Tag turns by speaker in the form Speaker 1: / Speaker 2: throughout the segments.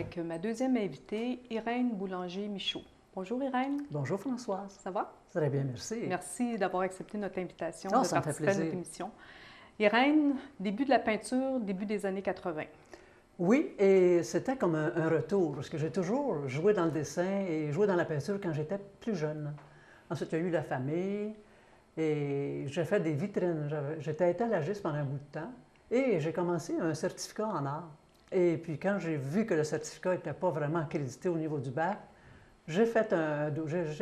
Speaker 1: avec ma deuxième invitée, Irène Boulanger-Michaud. Bonjour Irène.
Speaker 2: Bonjour Françoise.
Speaker 1: Ça va?
Speaker 2: Très bien, merci.
Speaker 1: Merci d'avoir accepté notre invitation
Speaker 2: Oh,
Speaker 1: de
Speaker 2: ça me fait
Speaker 1: participer à notre
Speaker 2: plaisir.
Speaker 1: émission. Irène, début de la peinture, début des années 80.
Speaker 2: Oui, et c'était comme un retour, parce que j'ai toujours joué dans le dessin et joué dans la peinture quand j'étais plus jeune. Ensuite, il y a eu la famille et j'ai fait des vitrines. J'étais étalagiste pendant un bout de temps et j'ai commencé un certificat en art. Et puis quand j'ai vu que le certificat n'était pas vraiment accrédité au niveau du bac, j'ai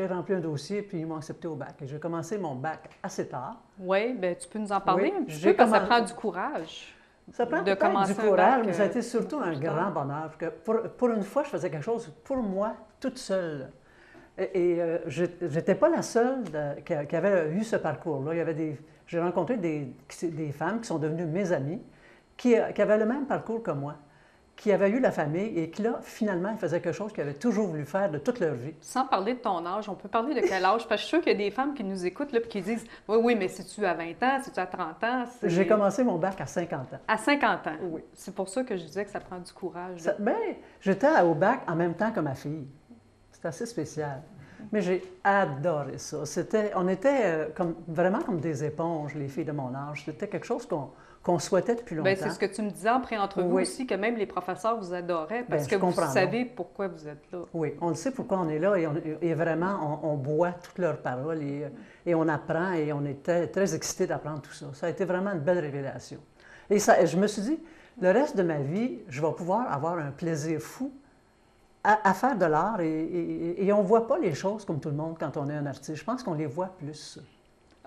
Speaker 2: rempli un dossier puis ils m'ont accepté au bac. Et j'ai commencé mon bac assez tard.
Speaker 1: Oui, bien, tu peux nous en parler
Speaker 2: Oui,
Speaker 1: un petit
Speaker 2: j'ai
Speaker 1: peu, parce que ça
Speaker 2: commencé-
Speaker 1: prend du courage.
Speaker 2: Ça prend
Speaker 1: De
Speaker 2: peut-être
Speaker 1: commencer
Speaker 2: du
Speaker 1: un
Speaker 2: courage,
Speaker 1: bac,
Speaker 2: mais ça a été surtout un
Speaker 1: plus tard.
Speaker 2: grand bonheur. Que pour une fois, je faisais quelque chose pour moi, toute seule. Je n'étais pas la seule qui avait eu ce parcours-là. J'ai rencontré des femmes qui sont devenues mes amies, qui avaient le même parcours que moi, qui avaient eu la famille et qui, là, finalement, faisaient quelque chose qu'ils avaient toujours voulu faire de toute leur vie.
Speaker 1: Sans parler de ton âge, on peut parler de quel âge? Parce que je suis sûre qu'il y a des femmes qui nous écoutent et qui disent « Oui, oui, mais c'est-tu à 20 ans? C'est-tu à 30 ans? »
Speaker 2: J'ai commencé mon bac à 50 ans.
Speaker 1: À 50 ans.
Speaker 2: Oui.
Speaker 1: C'est pour ça que je disais que ça prend du courage.
Speaker 2: J'étais au bac en même temps que ma fille. C'était assez spécial. Mais j'ai adoré ça. On était vraiment comme des éponges, les filles de mon âge. C'était quelque chose qu'on souhaitait depuis longtemps.
Speaker 1: Bien, c'est ce que tu me disais en pré-entrevue
Speaker 2: Oui.
Speaker 1: aussi, que même les professeurs vous adoraient parce
Speaker 2: Bien,
Speaker 1: que
Speaker 2: je
Speaker 1: vous
Speaker 2: comprends,
Speaker 1: savez pourquoi vous êtes là.
Speaker 2: Oui, on le sait pourquoi on est là et vraiment, on boit toutes leurs paroles et on apprend et on était très excités d'apprendre tout ça. Ça a été vraiment une belle révélation. Et je me suis dit, le reste de ma vie, je vais pouvoir avoir un plaisir fou à faire de l'art et on ne voit pas les choses comme tout le monde quand on est un artiste. Je pense qu'on les voit plus.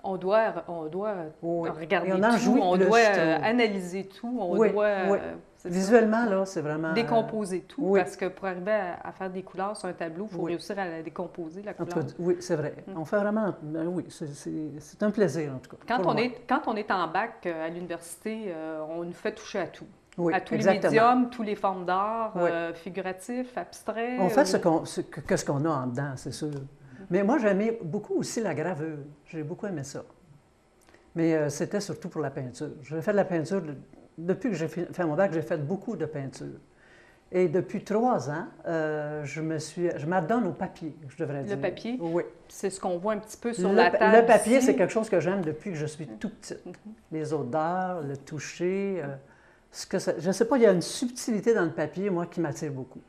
Speaker 1: On doit
Speaker 2: Oui.
Speaker 1: regarder
Speaker 2: Et on en
Speaker 1: tout,
Speaker 2: jouit
Speaker 1: on
Speaker 2: plus,
Speaker 1: doit
Speaker 2: je trouve.
Speaker 1: analyser tout, on
Speaker 2: Oui,
Speaker 1: doit
Speaker 2: oui.
Speaker 1: c'est ça,
Speaker 2: Visuellement, là, c'est vraiment...
Speaker 1: décomposer tout,
Speaker 2: oui.
Speaker 1: parce que pour arriver à faire des couleurs sur un tableau, il faut
Speaker 2: Oui.
Speaker 1: réussir à la décomposer, la
Speaker 2: En tout
Speaker 1: couleur.
Speaker 2: cas, oui, c'est vrai. On fait vraiment... Oui, c'est un plaisir, en tout cas. pour moi.
Speaker 1: Quand on est en bac à l'université, on nous fait toucher à tout.
Speaker 2: Oui,
Speaker 1: À tous
Speaker 2: exactement.
Speaker 1: les médiums, toutes les formes d'art,
Speaker 2: Oui.
Speaker 1: figuratifs, abstraits.
Speaker 2: On fait ce qu'on a en dedans, c'est sûr. Mais moi, j'aimais beaucoup aussi la gravure. J'ai beaucoup aimé ça. Mais c'était surtout pour la peinture. J'ai fait de la peinture, depuis que j'ai fait mon bac, j'ai fait beaucoup de peinture. Et depuis 3 ans, je m'adonne au papier, je devrais dire.
Speaker 1: Le papier?
Speaker 2: Oui.
Speaker 1: C'est ce qu'on voit un petit peu sur la table.
Speaker 2: Le papier,
Speaker 1: ici.
Speaker 2: c'est quelque chose que j'aime depuis que je suis tout petite. Les odeurs, le toucher, je ne sais pas, il y a une subtilité dans le papier, moi, qui m'attire beaucoup.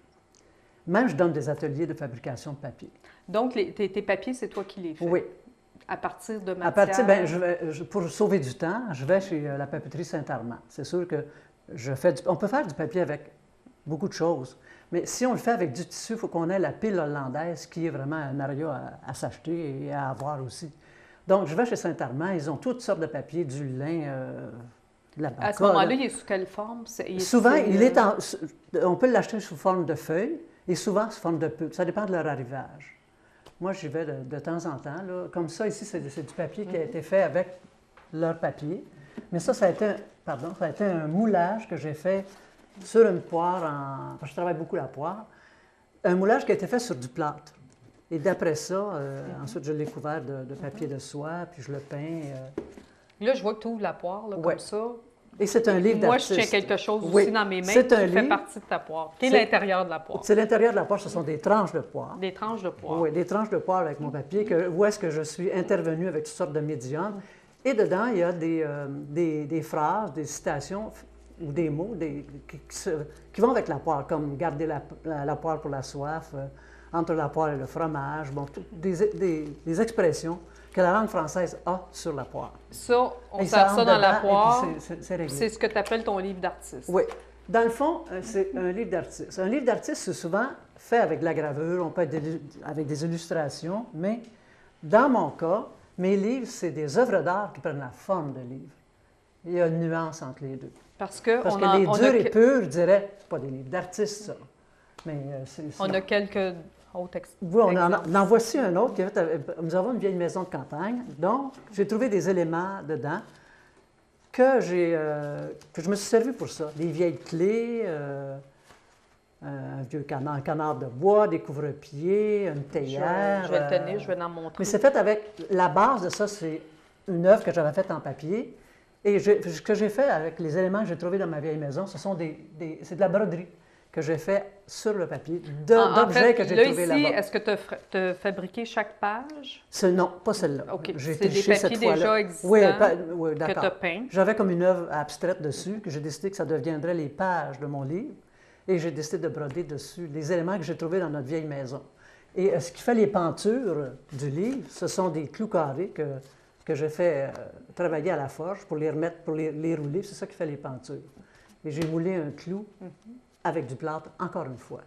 Speaker 2: Même, je donne des ateliers de fabrication de papier.
Speaker 1: Donc, tes papiers, c'est toi qui les fais?
Speaker 2: Oui.
Speaker 1: À partir de
Speaker 2: À
Speaker 1: matière?
Speaker 2: partir, pour sauver du temps, je vais chez la papeterie Saint-Armand. C'est sûr que on peut faire du papier avec beaucoup de choses, mais si on le fait avec du tissu, il faut qu'on ait la pile hollandaise, qui est vraiment un aria à s'acheter et à avoir aussi. Donc, je vais chez Saint-Armand, ils ont toutes sortes de papiers, du lin, de la
Speaker 1: À ce
Speaker 2: bacolle.
Speaker 1: moment-là, il est sous quelle forme?
Speaker 2: Souvent, on peut l'acheter sous forme de feuille et souvent sous forme de pulpe. Ça dépend de leur arrivage. Moi, j'y vais de temps en temps. Là. Comme ça, ici, c'est du papier qui a été fait avec leur papier. Mais ça a été un moulage que j'ai fait sur une poire. Je travaille beaucoup la poire. Un moulage qui a été fait sur du plâtre. Et d'après ça, ensuite, je l'ai couvert de papier de soie, puis je le peins.
Speaker 1: Là, je vois que tu ouvres la poire, là,
Speaker 2: Ouais.
Speaker 1: comme ça.
Speaker 2: Et c'est un livre
Speaker 1: Moi,
Speaker 2: d'artiste.
Speaker 1: je tiens quelque chose
Speaker 2: Oui,
Speaker 1: aussi dans mes mains
Speaker 2: c'est
Speaker 1: qui
Speaker 2: un
Speaker 1: fait
Speaker 2: livre.
Speaker 1: partie de ta poire. Quel est
Speaker 2: C'est-
Speaker 1: l'intérieur de la poire?
Speaker 2: C'est l'intérieur de la poire, ce sont des tranches de poire.
Speaker 1: Des tranches de poire.
Speaker 2: Oui, des tranches de poire avec mon papier, où est-ce que je suis intervenu avec toutes sortes de médiums. Et dedans, il y a des phrases, des citations ou des mots qui vont avec la poire, comme garder la poire pour la soif, entre la poire et le fromage, bon, des expressions que la langue française a sur la poire.
Speaker 1: Ça, on
Speaker 2: Et
Speaker 1: sert ça
Speaker 2: entre
Speaker 1: dans la
Speaker 2: dedans, et
Speaker 1: poire.
Speaker 2: puis c'est réglé.
Speaker 1: C'est ce que tu appelles ton livre d'artiste.
Speaker 2: Oui. Dans le fond, c'est un livre d'artiste. Un livre d'artiste, c'est souvent fait avec de la gravure, on peut être avec des illustrations, mais dans mon cas, mes livres, c'est des œuvres d'art qui prennent la forme de livres. Il y a une nuance entre les deux.
Speaker 1: Parce que,
Speaker 2: Parce
Speaker 1: on
Speaker 2: que
Speaker 1: a,
Speaker 2: les
Speaker 1: on
Speaker 2: durs
Speaker 1: a
Speaker 2: et
Speaker 1: que-
Speaker 2: purs diraient, c'est pas des livres d'artiste, ça. Mais
Speaker 1: on a quelques autres
Speaker 2: Oui,
Speaker 1: exemples.
Speaker 2: en voici un autre. Nous avons une vieille maison de campagne, donc j'ai trouvé des éléments dedans que je me suis servi pour ça. Des vieilles clés, un vieux canard de bois, des couvre-pieds, une théière.
Speaker 1: Je vais le tenir, je vais l'en montrer.
Speaker 2: Mais c'est fait avec... La base de ça, c'est une œuvre que j'avais faite en papier. Et ce que j'ai fait avec les éléments que j'ai trouvés dans ma vieille maison, c'est de la broderie que j'ai fait sur le papier,
Speaker 1: En
Speaker 2: d'objets
Speaker 1: fait,
Speaker 2: que j'ai
Speaker 1: là,
Speaker 2: trouvés
Speaker 1: ici,
Speaker 2: là-bas.
Speaker 1: est-ce que tu as fabriqué chaque page?
Speaker 2: Non, pas celle-là.
Speaker 1: OK.
Speaker 2: J'ai
Speaker 1: C'est des
Speaker 2: triché cette
Speaker 1: papiers
Speaker 2: fois-là.
Speaker 1: déjà existants
Speaker 2: Oui, oui,
Speaker 1: que tu as
Speaker 2: d'accord.
Speaker 1: peints.
Speaker 2: J'avais comme une œuvre abstraite dessus, que j'ai décidé que ça deviendrait les pages de mon livre, et j'ai décidé de broder dessus les éléments que j'ai trouvés dans notre vieille maison. Et ce qui fait les pentures du livre, ce sont des clous carrés que j'ai fait travailler à la forge pour les remettre, pour les rouler. C'est ça qui fait les pentures. Et j'ai moulé un clou avec du plâtre, encore une fois.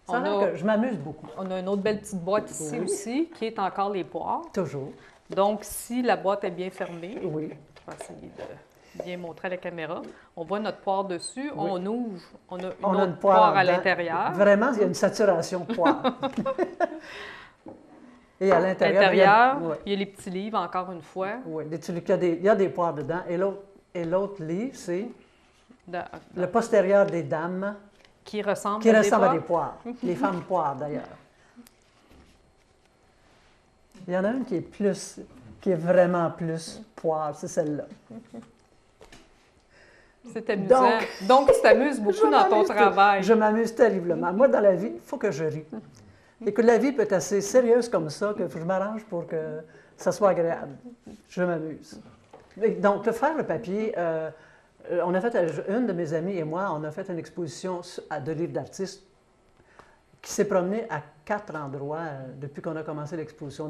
Speaker 2: Ça a l'air que je m'amuse beaucoup.
Speaker 1: On a une autre belle petite boîte ici aussi, qui est encore les poires.
Speaker 2: Toujours.
Speaker 1: Donc, si la boîte est bien fermée,
Speaker 2: Oui.
Speaker 1: je vais essayer de bien montrer à la caméra. On voit notre poire dessus, on ouvre, on a une autre poire à l'intérieur.
Speaker 2: Vraiment, il y a une saturation de poire. Et à l'intérieur,
Speaker 1: il y a les petits livres, encore une fois.
Speaker 2: Oui, il y a des poires dedans. Et l'autre livre, c'est le postérieur des dames.
Speaker 1: Qui ressemble
Speaker 2: à des poires. Les femmes poires, d'ailleurs. Il y en a une qui est vraiment plus poire, c'est celle-là.
Speaker 1: C'est amusant. Donc, tu t'amuses beaucoup dans ton travail.
Speaker 2: Je m'amuse terriblement. Moi, dans la vie, il faut que je rie. Et que la vie peut être assez sérieuse comme ça, que je m'arrange pour que ça soit agréable. Je m'amuse. Donc, faire le papier, on a fait, une de mes amies et moi, on a fait une exposition de livres d'artistes qui s'est promenée à 4 endroits depuis qu'on a commencé l'exposition.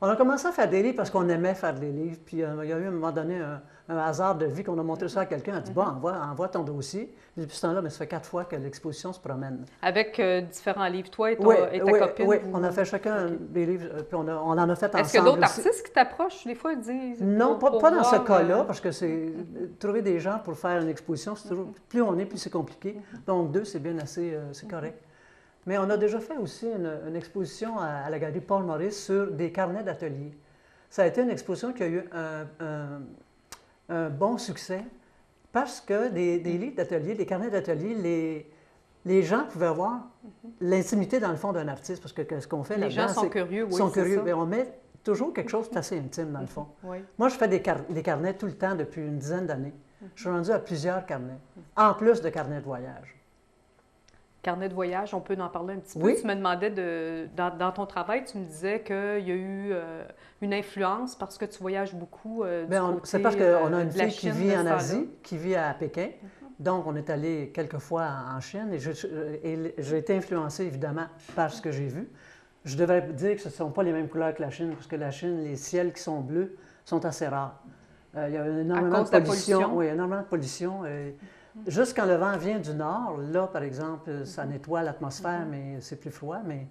Speaker 2: On a commencé à faire des livres parce qu'on aimait faire des livres. Puis il y a eu à un moment donné un hasard de vie qu'on a montré ça à quelqu'un. On a dit, bon, envoie ton dossier. Depuis ce temps-là, mais ça fait 4 fois que l'exposition se promène.
Speaker 1: Avec différents livres, toi et ta copine?
Speaker 2: Oui, on a fait chacun des livres, puis on en a fait ensemble.
Speaker 1: Est-ce qu'il y a d'autres artistes qui t'approchent des fois et disent?
Speaker 2: Non, pas dans ce cas-là, parce que c'est trouver des gens pour faire une exposition, c'est toujours, plus on est, plus c'est compliqué. Donc 2, c'est bien assez, c'est correct. Mais on a déjà fait aussi une exposition à la galerie Paul Maurice sur des carnets d'atelier. Ça a été une exposition qui a eu un bon succès parce que des livres d'atelier, des carnets d'atelier, les gens pouvaient voir l'intimité dans le fond d'un artiste, parce que ce qu'on fait là-dedans,
Speaker 1: les gens sont curieux, oui,
Speaker 2: sont curieux.
Speaker 1: ça.
Speaker 2: Mais on met toujours quelque chose d'assez intime dans le fond.
Speaker 1: Oui.
Speaker 2: Moi, je fais des carnets tout le temps depuis une dizaine d'années. Je suis rendu à plusieurs carnets, en plus de carnets de voyage.
Speaker 1: Carnet de voyage, on peut en parler un petit peu.
Speaker 2: Oui.
Speaker 1: Tu me demandais, dans ton travail, tu me disais qu'il y a eu une influence parce que tu voyages beaucoup
Speaker 2: c'est parce qu'on a une fille qui vit en Asie, qui vit à Pékin. Donc, on est allé quelques fois en Chine et j'ai été influencé, évidemment, par ce que j'ai vu. Je devrais dire que ce ne sont pas les mêmes couleurs que la Chine, parce que la Chine, les ciels qui sont bleus sont assez rares. Il y a énormément de pollution. Oui, énormément de pollution. Juste quand le vent vient du nord, là, par exemple, ça nettoie l'atmosphère, mais c'est plus froid. Mais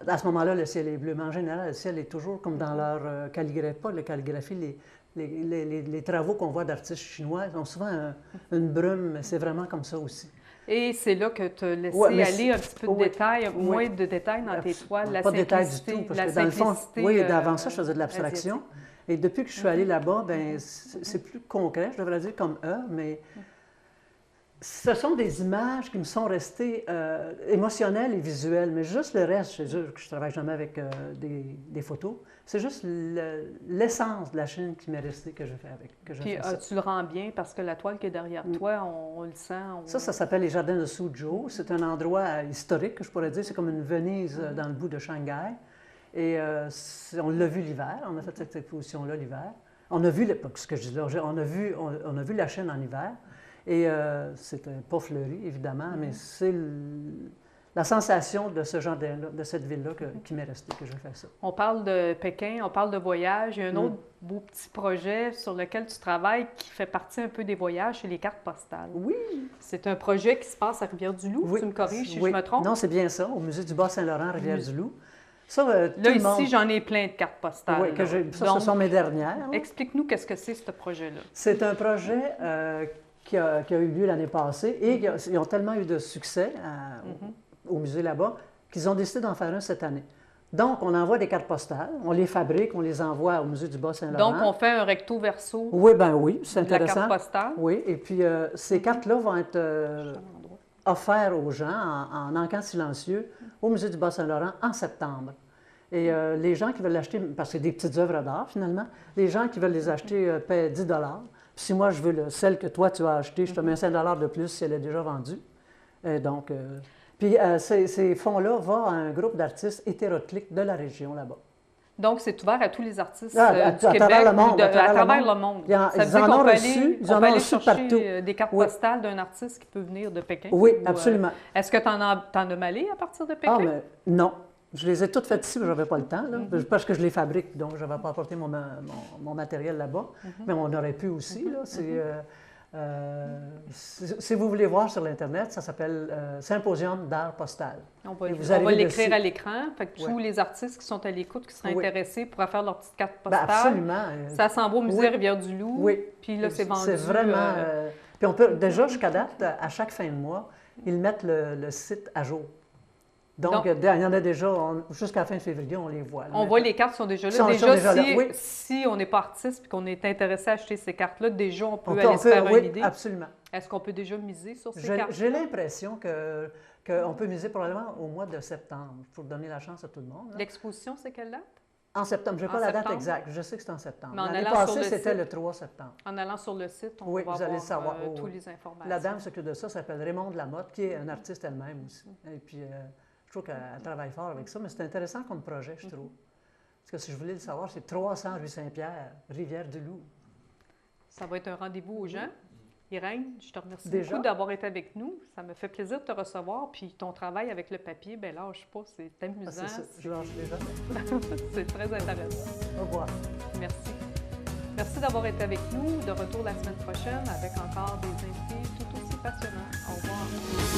Speaker 2: à ce moment-là, le ciel est bleu. Mais en général, le ciel est toujours comme dans leur calligraphie, pas la calligraphie, les travaux qu'on voit d'artistes chinois, ils ont souvent une brume, mais c'est vraiment comme ça aussi.
Speaker 1: Et c'est là que tu as laissé aller un petit peu de détails, moins de détails dans tes toiles, la simplicité.
Speaker 2: Pas de détails du tout, parce que dans le fond, d'avant ça, je faisais de l'abstraction. Et depuis que je suis allée là-bas, ben c'est plus concret, je devrais dire, comme œuvre, mais ce sont des images qui me sont restées émotionnelles et visuelles, mais juste le reste, je ne travaille jamais avec des photos, c'est juste l'essence de la Chine qui m'est restée que je fais avec.
Speaker 1: Puis tu le rends bien parce que la toile qui est derrière toi, on le sent.
Speaker 2: Ça s'appelle les jardins de Suzhou. C'est un endroit historique, je pourrais dire. C'est comme une Venise dans le bout de Shanghai. Et on l'a vu l'hiver. On a fait cette exposition-là l'hiver. On a vu, ce que je dis là, on a vu la Chine en hiver. Et c'était pas fleuri, évidemment, mais c'est la sensation de ce genre de cette ville-là qui m'est restée, que je fais ça.
Speaker 1: On parle de Pékin, on parle de voyage. Il y a un autre beau petit projet sur lequel tu travailles qui fait partie un peu des voyages, c'est les cartes postales.
Speaker 2: Oui!
Speaker 1: C'est un projet qui se passe à Rivière-du-Loup. Oui. Tu me corriges si je me trompe?
Speaker 2: Non, c'est bien ça, au musée du Bas-Saint-Laurent, Rivière-du-Loup.
Speaker 1: Ça, là, ici, j'en ai plein de cartes postales.
Speaker 2: Oui, ce sont mes dernières.
Speaker 1: Explique-nous qu'est-ce que c'est, ce projet-là.
Speaker 2: C'est un projet qui a eu lieu l'année passée et ils ont tellement eu de succès au musée là-bas qu'ils ont décidé d'en faire un cette année. Donc, on envoie des cartes postales, on les fabrique, on les envoie au musée du Bas-Saint-Laurent.
Speaker 1: Donc, on fait un recto-verso.
Speaker 2: Oui, c'est intéressant.
Speaker 1: De la carte postale.
Speaker 2: Oui, et puis ces cartes-là vont être offertes aux gens en encans silencieux au musée du Bas-Saint-Laurent en septembre. Et les gens qui veulent l'acheter, parce que c'est des petites œuvres d'art finalement, les gens qui veulent les acheter paient 10 $. Puis si moi je veux celle que toi tu as achetée, je te mets 5 $ de plus si elle est déjà vendue. Donc, puis ces fonds-là vont à un groupe d'artistes hétéroclites de la région là-bas.
Speaker 1: Donc, c'est ouvert à tous les artistes
Speaker 2: À
Speaker 1: du Québec,
Speaker 2: travers le monde.
Speaker 1: à travers le monde.
Speaker 2: Ils
Speaker 1: Ça veut
Speaker 2: en
Speaker 1: dire qu'on
Speaker 2: ont
Speaker 1: peut
Speaker 2: reçu,
Speaker 1: aller,
Speaker 2: ils
Speaker 1: on
Speaker 2: en
Speaker 1: peut
Speaker 2: ont
Speaker 1: aller
Speaker 2: reçu
Speaker 1: chercher
Speaker 2: partout.
Speaker 1: des cartes
Speaker 2: Oui.
Speaker 1: postales d'un artiste qui peut venir de Pékin.
Speaker 2: Oui,
Speaker 1: ou,
Speaker 2: absolument.
Speaker 1: Est-ce que tu en as malé à partir de Pékin?
Speaker 2: Ah, mais non. Je les ai toutes faites ici, mais je n'avais pas le temps, là, parce que je les fabrique, donc je n'avais pas apporté mon matériel là-bas. Mais on aurait pu aussi. Là, si vous voulez voir sur l'Internet, ça s'appelle Symposium d'art postal.
Speaker 1: On va
Speaker 2: vous arrivez
Speaker 1: l'écrire
Speaker 2: dessus.
Speaker 1: à l'écran. Fait que tous les artistes qui sont à l'écoute, qui seraient intéressés, pourraient faire leur petite carte postale.
Speaker 2: Absolument.
Speaker 1: Ça s'en va au musée Rivière-du-Loup.
Speaker 2: Oui.
Speaker 1: Puis là, c'est vendu.
Speaker 2: C'est vraiment... Puis on peut, déjà, jusqu'à date, à chaque fin de mois, ils mettent le site à jour. Donc, il y en a déjà, jusqu'à la fin février, on les voit. Là,
Speaker 1: on voit les cartes qui sont déjà là. Si on n'est pas artiste et qu'on est intéressé à acheter ces cartes-là, déjà, on peut aller se faire une idée.
Speaker 2: Absolument.
Speaker 1: Est-ce qu'on peut déjà miser sur ces cartes?
Speaker 2: J'ai l'impression qu'on peut miser probablement au mois de septembre, pour donner la chance à tout le monde.
Speaker 1: L'exposition, c'est quelle date?
Speaker 2: En septembre. Je n'ai pas la date exacte. Je sais que c'est en septembre. L'année passée, c'était le 3 septembre.
Speaker 1: En allant sur le site, on va
Speaker 2: vous allez savoir.
Speaker 1: toutes les informations.
Speaker 2: La dame s'occupe de ça, s'appelle Raymonde Lamotte, qui est une artiste elle-même aussi. Et puis, je trouve qu'elle travaille fort avec ça, mais c'est intéressant comme projet, je trouve. Parce que si je voulais le savoir, c'est 300 rue Saint-Pierre, Rivière-du-Loup. Ça
Speaker 1: va être un rendez-vous aux gens. Irène, je te remercie beaucoup d'avoir été avec nous. Ça me fait plaisir de te recevoir. Puis ton travail avec le papier, bien lâche pas, c'est amusant.
Speaker 2: C'est ça, je lâche déjà.
Speaker 1: C'est très intéressant.
Speaker 2: Au revoir.
Speaker 1: Merci. Merci d'avoir été avec nous. De retour la semaine prochaine avec encore des invités tout aussi passionnants. Au revoir.